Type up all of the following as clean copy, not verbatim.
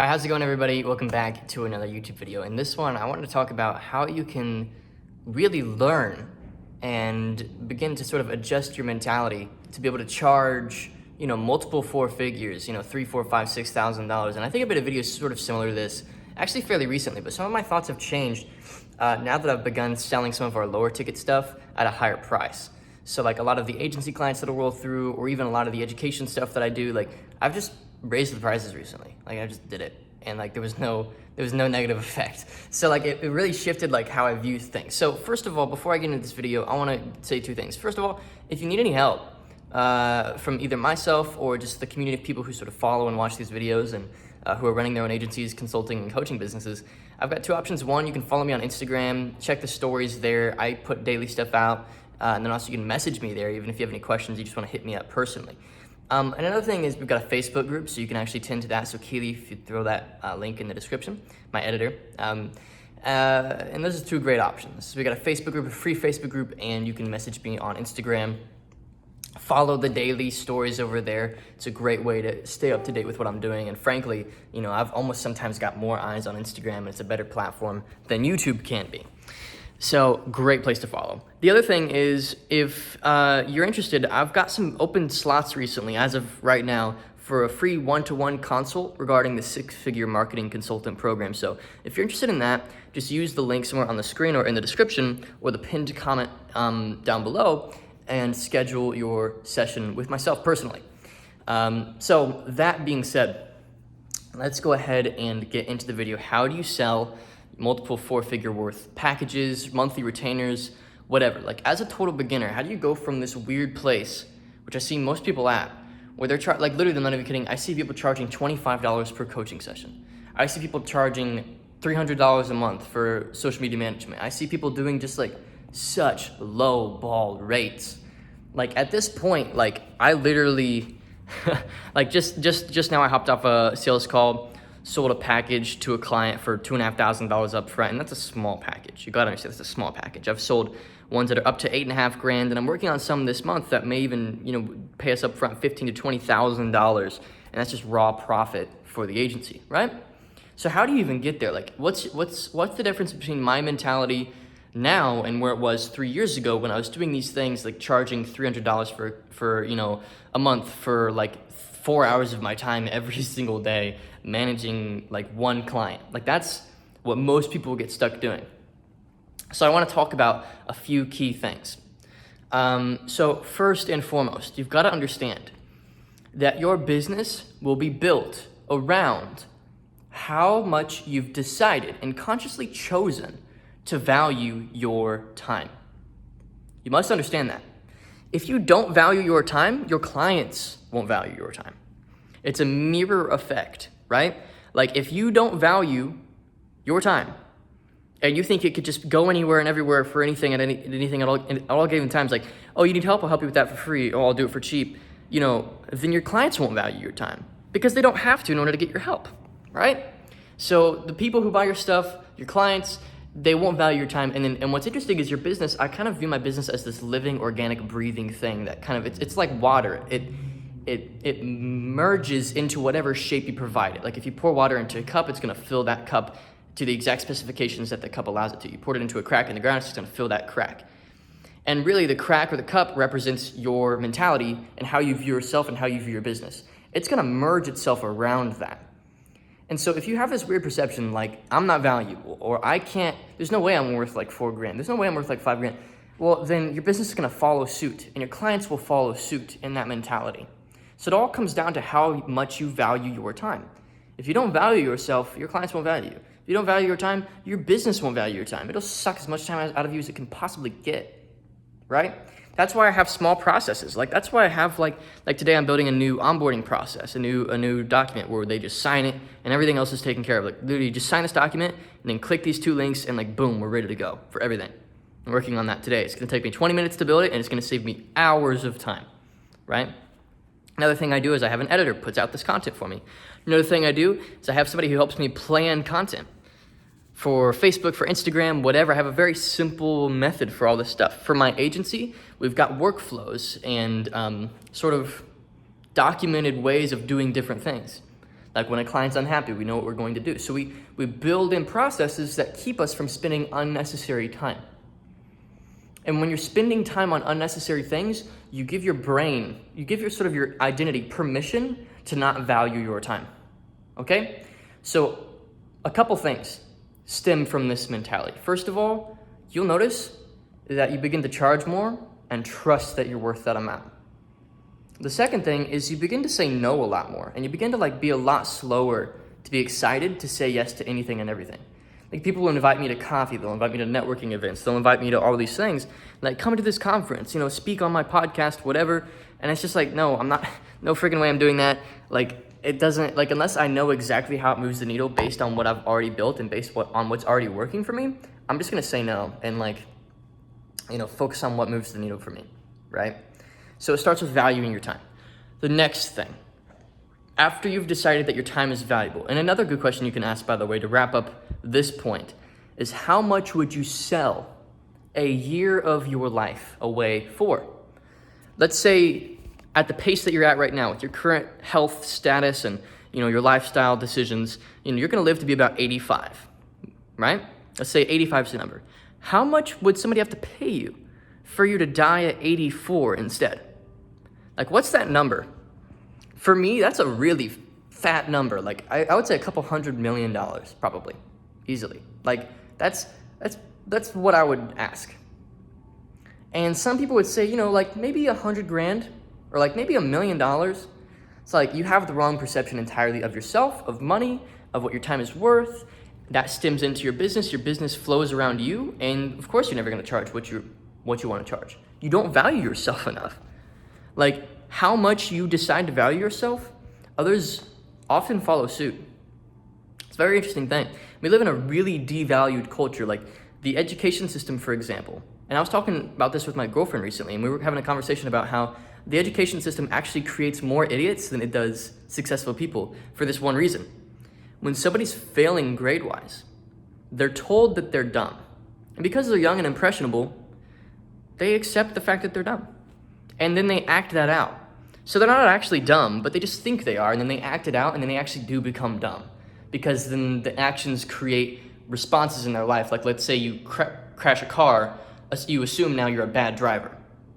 Hi, how's it going, everybody? Welcome back to another YouTube video. In this one, I wanted to talk about how you can really learn and begin to sort of adjust your mentality to be able to charge, multiple four figures, $3, $4, $5, $6,000. And I think I made a video sort of similar to this, actually fairly recently, but some of my thoughts have changed now that I've begun selling some of our lower ticket stuff at a higher price. So like a lot of the agency clients that'll roll through, or even a lot of the education stuff that I do, I've just raised the prices recently. I just did it, and there was no negative effect. So it really shifted how I view things. So first of all, before I get into this video, I want to say two things. First of all, if you need any help from either myself or just the community of people who sort of follow and watch these videos and who are running their own agencies, consulting, and coaching businesses, I've got two options. One, you can follow me on Instagram, check the stories there. I put daily stuff out, and then also you can message me there, even if you have any questions, you just want to hit me up personally. And another thing is we've got a Facebook group, so you can actually tend to that. So Keely, if you throw that link in the description, my editor. And those are two great options. So we got a Facebook group, a free Facebook group, and you can message me on Instagram. Follow the daily stories over there. It's a great way to stay up to date with what I'm doing. And frankly, I've almost sometimes got more eyes on Instagram, and it's a better platform than YouTube can be. So great place to follow. The other thing is, if you're interested, I've got some open slots recently, as of right now, for a free one-to-one consult regarding the six-figure marketing consultant program. So if you're interested in that, just use the link somewhere on the screen or in the description or the pinned comment down below and schedule your session with myself personally. So that being said, let's go ahead and get into the video. How do you sell multiple four-figure worth packages, monthly retainers, whatever? As a total beginner, how do you go from this weird place, which I see most people at, where they're literally, I'm not even kidding, I see people charging $25 per coaching session. I see people charging $300 a month for social media management. I see people doing just such low ball rates. At this point, I literally, just now I hopped off a sales call, sold a package to a client for $2,500 up front, and that's a small package. You gotta understand, that's a small package. I've sold ones that are up to $8.5 grand, and I'm working on some this month that may even, pay us up front $15,000 to $20,000, and that's just raw profit for the agency, right? So how do you even get there? What's the difference between my mentality now and where it was 3 years ago when I was doing these things, charging $300 for a month for 4 hours of my time every single day, managing one client? That's what most people get stuck doing. So I want to talk about a few key things. So first and foremost, you've got to understand that your business will be built around how much you've decided and consciously chosen to value your time. You must understand that. If you don't value your time, your clients won't value your time. It's a mirror effect, right? If you don't value your time and you think it could just go anywhere and everywhere for anything at anything at all given times, oh, you need help, I'll help you with that for free, or I'll do it for cheap, then your clients won't value your time because they don't have to in order to get your help, right? So the people who buy your stuff, your clients, they won't value your time. And what's interesting is your business, I kind of view my business as this living, organic, breathing thing that it's like water. It merges into whatever shape you provide it. If you pour water into a cup, it's gonna fill that cup to the exact specifications that the cup allows it to. You pour it into a crack in the ground, it's just gonna fill that crack. And really the crack or the cup represents your mentality and how you view yourself and how you view your business. It's gonna merge itself around that. And so if you have this weird perception, I'm not valuable, or I can't, there's no way I'm worth $4 grand, there's no way I'm worth $5 grand, well, then your business is gonna follow suit, and your clients will follow suit in that mentality. So it all comes down to how much you value your time. If you don't value yourself, your clients won't value you. If you don't value your time, your business won't value your time. It'll suck as much time out of you as it can possibly get, right? That's why I have small processes. That's why I have today I'm building a new onboarding process, a new document where they just sign it and everything else is taken care of. Literally just sign this document and then click these two links and boom, we're ready to go for everything. I'm working on that today. It's gonna take me 20 minutes to build it and it's gonna save me hours of time, right? Another thing I do is I have an editor puts out this content for me. Another thing I do is I have somebody who helps me plan content for Facebook, for Instagram, whatever. I have a very simple method for all this stuff. For my agency, we've got workflows and sort of documented ways of doing different things. Like when a client's unhappy, we know what we're going to do. So we build in processes that keep us from spending unnecessary time. And when you're spending time on unnecessary things, you give your brain, you give your identity permission to not value your time. Okay? So a couple things stem from this mentality. First of all, you'll notice that you begin to charge more and trust that you're worth that amount. The second thing is you begin to say no a lot more, and you begin to be a lot slower to be excited to say yes to anything and everything. Like people will invite me to coffee, they'll invite me to networking events, they'll invite me to all these things, like come to this conference, speak on my podcast, whatever. And it's just like, no, I'm not, no freaking way I'm doing that. Like it doesn't, unless I know exactly how it moves the needle based on what I've already built and based on what's already working for me, I'm just gonna say no and focus on what moves the needle for me, right? So it starts with valuing your time. The next thing, after you've decided that your time is valuable, and another good question you can ask, by the way, to wrap up this point, is how much would you sell a year of your life away for? Let's say at the pace that you're at right now with your current health status and your lifestyle decisions, you're gonna live to be about 85, right? Let's say 85 is the number. How much would somebody have to pay you for you to die at 84 instead? What's that number? For me, that's a really fat number. I would say $200 million, probably, easily. That's what I would ask. And some people would say, maybe 100 grand or maybe $1 million. It's you have the wrong perception entirely of yourself, of money, of what your time is worth. That stems into your business. Your business flows around you, and of course, you're never going to charge what you want to charge. You don't value yourself enough. How much you decide to value yourself, others often follow suit. It's a very interesting thing. We live in a really devalued culture, the education system, for example. And I was talking about this with my girlfriend recently, and we were having a conversation about how the education system actually creates more idiots than it does successful people for this one reason. When somebody's failing grade-wise, they're told that they're dumb. And because they're young and impressionable, they accept the fact that they're dumb. And then they act that out. So they're not actually dumb, but they just think they are, and then they act it out, and then they actually do become dumb. Because then the actions create responses in their life. Let's say you crash a car, you assume now you're a bad driver,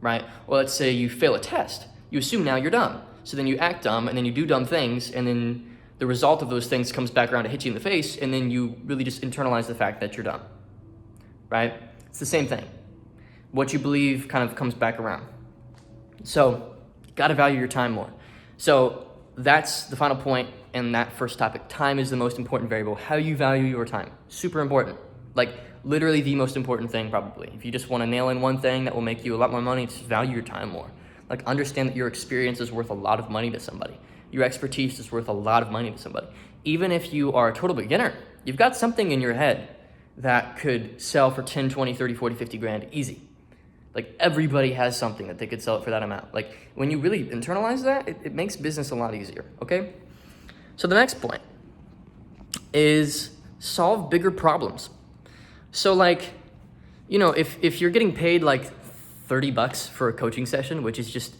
right? Or let's say you fail a test, you assume now you're dumb. So then you act dumb, and then you do dumb things, and then the result of those things comes back around to hit you in the face, and then you really just internalize the fact that you're dumb, right? It's the same thing. What you believe kind of comes back around. So, gotta value your time more. So, that's the final point in that first topic. Time is the most important variable. How you value your time. Super important. Literally the most important thing, probably. If you just want to nail in one thing that will make you a lot more money, just value your time more. Understand that your experience is worth a lot of money to somebody. Your expertise is worth a lot of money to somebody. Even if you are a total beginner, you've got something in your head that could sell for 10, 20, 30, 40, 50 grand easy. Everybody has something that they could sell it for that amount. When you really internalize that, it makes business a lot easier, okay? So the next point is solve bigger problems. So if you're getting paid $30 for a coaching session, which is just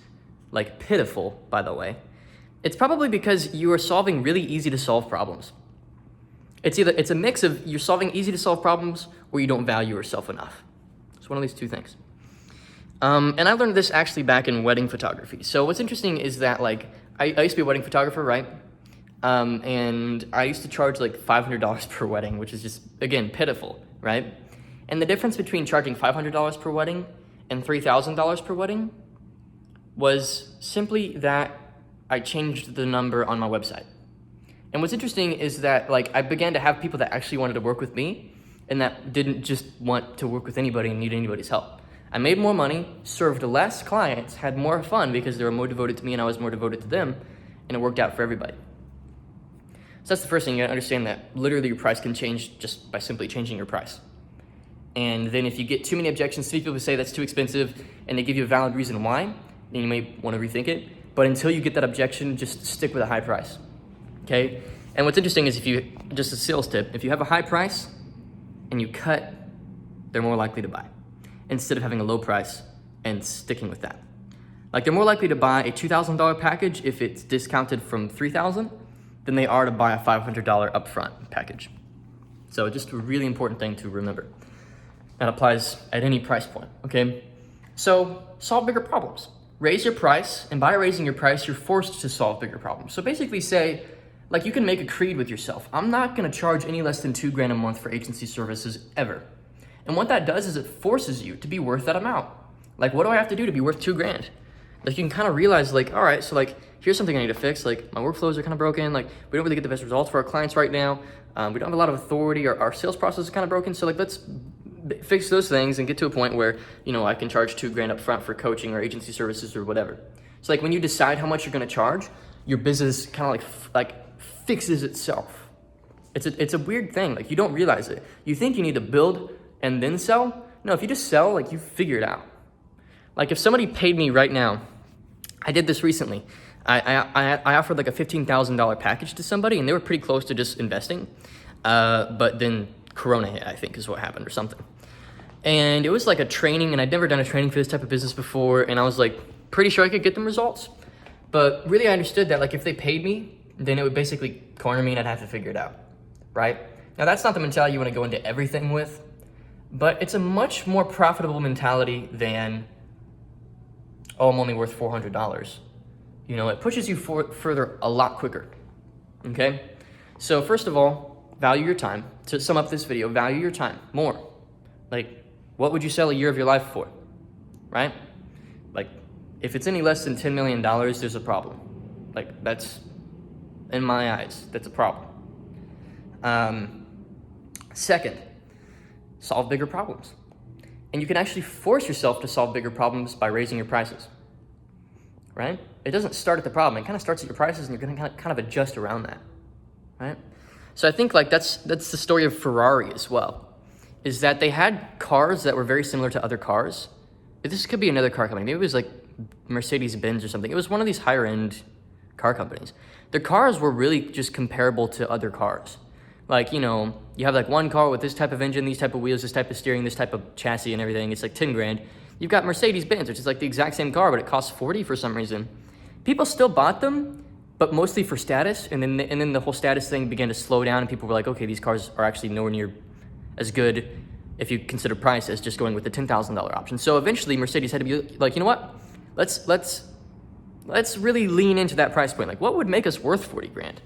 pitiful, by the way, it's probably because you are solving really easy to solve problems. It's a mix of you're solving easy to solve problems or you don't value yourself enough. It's one of these two things. And I learned this actually back in wedding photography. So what's interesting is that I used to be a wedding photographer, right? And I used to charge $500 per wedding, which is just, again, pitiful, right? And the difference between charging $500 per wedding and $3,000 per wedding was simply that I changed the number on my website. And what's interesting is that I began to have people that actually wanted to work with me and that didn't just want to work with anybody and need anybody's help. I made more money, served less clients, had more fun because they were more devoted to me and I was more devoted to them, and it worked out for everybody. So that's the first thing. You gotta understand that literally your price can change just by simply changing your price. And then if you get too many objections, some people say that's too expensive and they give you a valid reason why, then you may want to rethink it. But until you get that objection, just stick with a high price, okay? And what's interesting is just a sales tip, if you have a high price and you cut, they're more likely to buy, instead of having a low price and sticking with that. They're more likely to buy a $2,000 package if it's discounted from $3,000 than they are to buy a $500 upfront package. So just a really important thing to remember. That applies at any price point, okay? So solve bigger problems. Raise your price, and by raising your price, you're forced to solve bigger problems. So basically say, like, you can make a creed with yourself. I'm not gonna charge any less than $2,000 a month for agency services ever. And what that does is it forces you to be worth that amount. Like, what do I have to do to be worth $2,000? Like, you can kind of realize, like, all right, so like, here's something I need to fix. Like, my workflows are kind of broken. Like, we don't really get the best results for our clients right now. We don't have a lot of authority. Our sales process is kind of broken. So like, let's fix those things and get to a point where, you know, I can charge $2,000 up front for coaching or agency services or whatever. So like, when you decide how much you're going to charge, your business kind of like fixes itself. It's a weird thing. Like, you don't realize it. You think you need to build and then sell. No, if you just sell, like, you figure it out. Like, if somebody paid me right now, I did this recently. I offered like a $15,000 package to somebody, and they were pretty close to just investing. But then Corona hit, I think is what happened, or something. And it was like a training, and I'd never done a training for this type of business before, and I was like pretty sure I could get them results. But really I understood that, like, if they paid me, then it would basically corner me and I'd have to figure it out, right? Now that's not the mentality you want to go into everything with, but it's a much more profitable mentality than, oh, I'm only worth $400. You know, it pushes you further a lot quicker, okay? So first of all, value your time. To sum up this video, value your time more. Like, what would you sell a year of your life for, right? Like, if it's any less than $10 million, there's a problem. Like, that's, in my eyes, that's a problem. Second, solve bigger problems. And you can actually force yourself to solve bigger problems by raising your prices, right? It doesn't start at the problem. It kind of starts at your prices, and you're going to kind of adjust around that, right? So I think, like, that's the story of Ferrari as well, is that they had cars that were very similar to other cars. This could be another car company. Maybe it was like Mercedes-Benz or something. It was one of these higher-end car companies. Their cars were really just comparable to other cars. Like, you know, you have like one car with this type of engine, these type of wheels, this type of steering, this type of chassis and everything. It's like 10 grand. You've got Mercedes-Benz, which is like the exact same car, but it costs 40 for some reason. People still bought them, but mostly for status. And then the whole status thing began to slow down, and people were like, okay, these cars are actually nowhere near as good if you consider price as just going with the $10,000 option. So eventually Mercedes had to be like, you know what? Let's really lean into that price point. Like, what would make us worth 40 grand?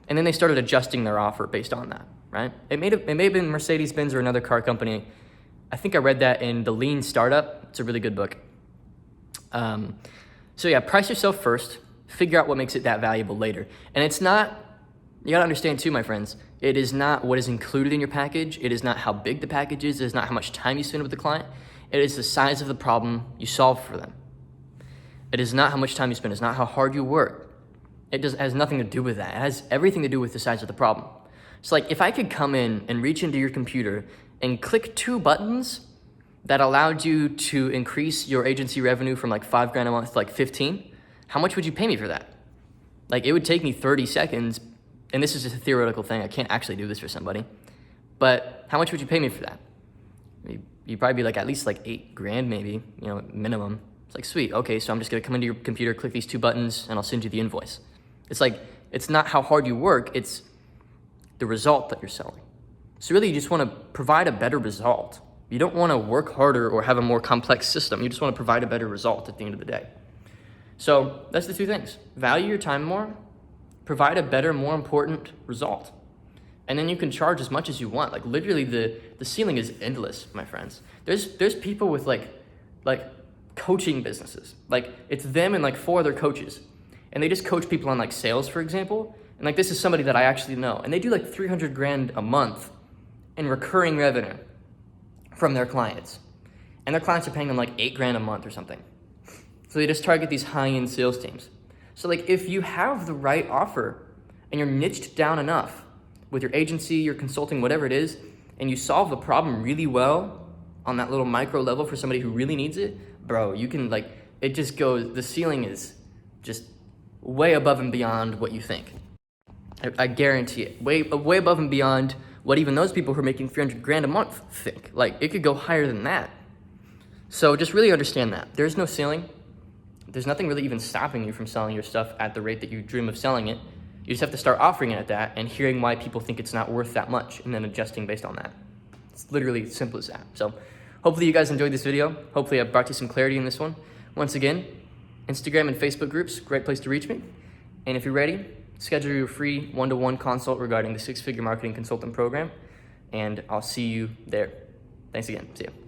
And then they started adjusting their offer based on that, right? It may have been Mercedes-Benz or another car company. I think I read that in The Lean Startup. It's a really good book. So yeah, price yourself first. Figure out what makes it that valuable later. And it's not, you gotta understand too, my friends, it is not what is included in your package. It is not how big the package is. It is not how much time you spend with the client. It is the size of the problem you solve for them. It is not how much time you spend. It's not how hard you work. It has nothing to do with that. It has everything to do with the size of the problem. So like, if I could come in and reach into your computer and click 2 buttons that allowed you to increase your agency revenue from like 5 grand a month to like 15, how much would you pay me for that? Like, it would take me 30 seconds, and this is just a theoretical thing. I can't actually do this for somebody, but how much would you pay me for that? You'd probably be like at least like 8 grand maybe, you know, minimum. It's like, sweet, okay, so I'm just gonna come into your computer, click these 2 buttons, and I'll send you the invoice. It's like, it's not how hard you work, it's the result that you're selling. So really, you just wanna provide a better result. You don't wanna work harder or have a more complex system. You just wanna provide a better result at the end of the day. So that's the 2 things. Value your time more, provide a better, more important result. And then you can charge as much as you want. Like, literally the ceiling is endless, my friends. There's people with like coaching businesses. Like, it's them and like 4 other coaches. And they just coach people on like sales, for example. And like, this is somebody that I actually know. And they do like 300 grand a month in recurring revenue from their clients. And their clients are paying them like 8 grand a month or something. So they just target these high-end sales teams. So like, if you have the right offer and you're niched down enough with your agency, your consulting, whatever it is, and you solve the problem really well on that little micro level for somebody who really needs it, bro, you can like, it just goes, the ceiling is just way above and beyond what you think. I guarantee it. Way above and beyond what even those people who are making 300 grand a month think. Like, it could go higher than that. So just really understand that. There's no ceiling. There's nothing really even stopping you from selling your stuff at the rate that you dream of selling it. You just have to start offering it at that and hearing why people think it's not worth that much and then adjusting based on that. It's literally as simple as that. So hopefully you guys enjoyed this video. Hopefully I brought you some clarity in this one. Once again, Instagram and Facebook groups, great place to reach me. And if you're ready, schedule your free one-to-one consult regarding the 6-figure marketing consultant program, and I'll see you there. Thanks again. See ya.